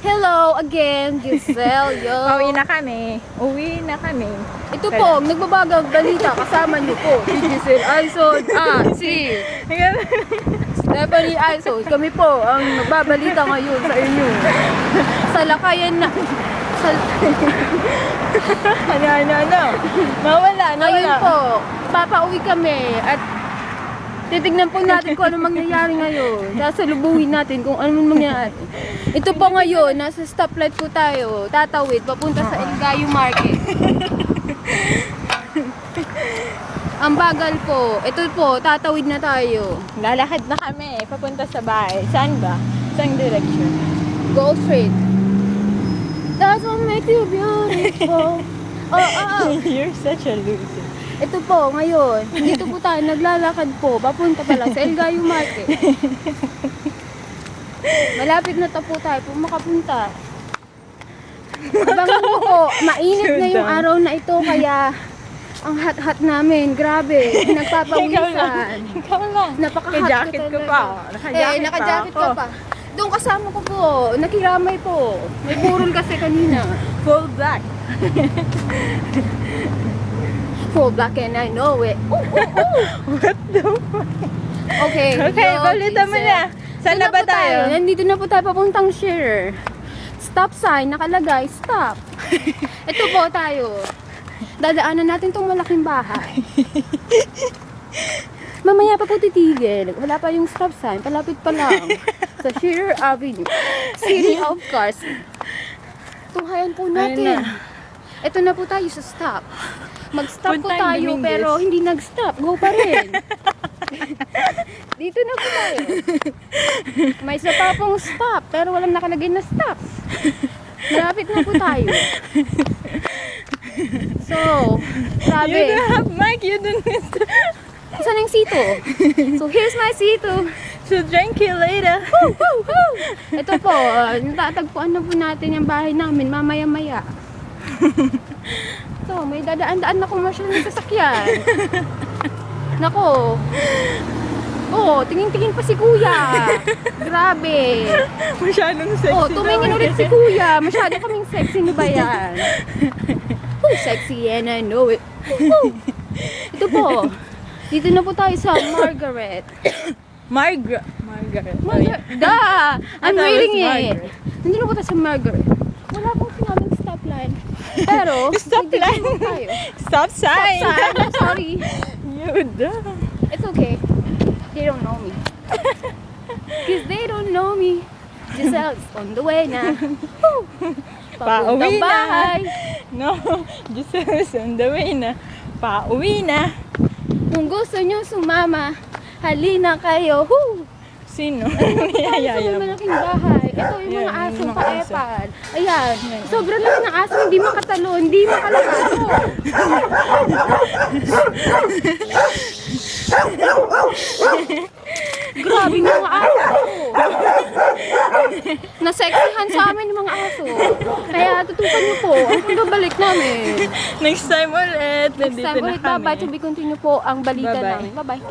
Hello again, Giselle, yo. Uwi na kami. Uwi na kami. Ito po, nagbabagang balita. Kasama niyo po si Giselle Aizon at si Stephanie Aizon. Kami po ang nagbabalita ngayon sa inyo. Sa lakayan na... Ano? Mawala. Ngayon po, papauwi kami at titignan po natin kung ano mangyayari ngayon. Sasalubungin natin kung ano mangyayari. Ito po ngayon, nasa stoplight po tayo. Tatawid, papunta sa Elgayo Market. Ang bagal po. Ito po, tatawid na tayo. Lalakad na kami. Papunta sa bahay. Saan ba? Saan direction? Go straight. That's what makes you beautiful. You're such a loser. Ito po, ngayon, dito po tayo, naglalakad po, papunta pala sa Elgayo Market. Malapit na po tayo po makapunta. Abangan mo po, mainit na yung araw na ito, kaya ang hot-hot namin, grabe, nagpapawisan. Ikaw lang. Napaka-hot Naka-jacket ko pa. Naka-jacket ka pa. Doon kasama ko po, nakiramay po. May burol kasi kanina. Full black. Full black and I know it. What the fuck? Okay. Okay, go, balita mo Giselle. na. Saan na ba po tayo? Nandito na po tayo papuntang Shearer. Stop sign, nakalagay, stop. Ito po tayo. Dadaanan natin tong malaking bahay. Mamaya pa po titigil. Wala pa yung stop sign, palapit pa lang. Sa Shearer Avenue. City of Cars. Tunghayan po natin. Ito na po tayo sa stop. Mag-stop po Puntang tayo Dominguez. pero hindi nag-stop. Go pa rin. Dito na po tayo. May isa pa pong stop pero walang nakalagay na stop. Malapit na po tayo. So, You sabi, don't have mic. You don't need to. saan yung sito? So, here's my sito. So drink you later. Woo, woo, woo. Ito po, natatagpuan na po natin yung bahay namin mamaya-maya. So, may dadaan-daan na commercial ng sasakyan. Nako. Oh, tingin-tingin pa si kuya. Grabe. Masyadong sexy. Oh, tumingin ulit si kuya. Masyado kaming sexy na ba yan? Oh, sexy and I know it. Woo. Ito po. Dito na po tayo sa Margaret. Margaret. Da! I'm I thought it was reading it. Margaret. Nandito na po tayo sa Margaret. Wala pong sinabing stop line. Pero, Stop nandito line. na tayo. Stop sign. Stop sign. I'm sorry. You dumb. It's okay. They don't know me. Cause they don't know me. Giselle's on the way na. Woo! Pauwi Papuntang na. bahay. No, Giselle's on the way na. Pauwi na. Kung gusto nyo sumama, halina kayo. Woo! Sino? Sa Yayaya. malaking bahay. Ito yung mga Yan, asong yung mga aso. pa-epad. Ayan. Sobrang laki ng aso. Hindi makatalo. Hindi makalabas. Grabe yung mga aso. Naseksihan sa amin yung mga aso. Kaya tutukan niyo po. Ang pagbabalik namin. Next time ulit. Next Nandito time na ulit. Bye-bye. kami. To be continue po ang balita Bye-bye. namin. Bye-bye.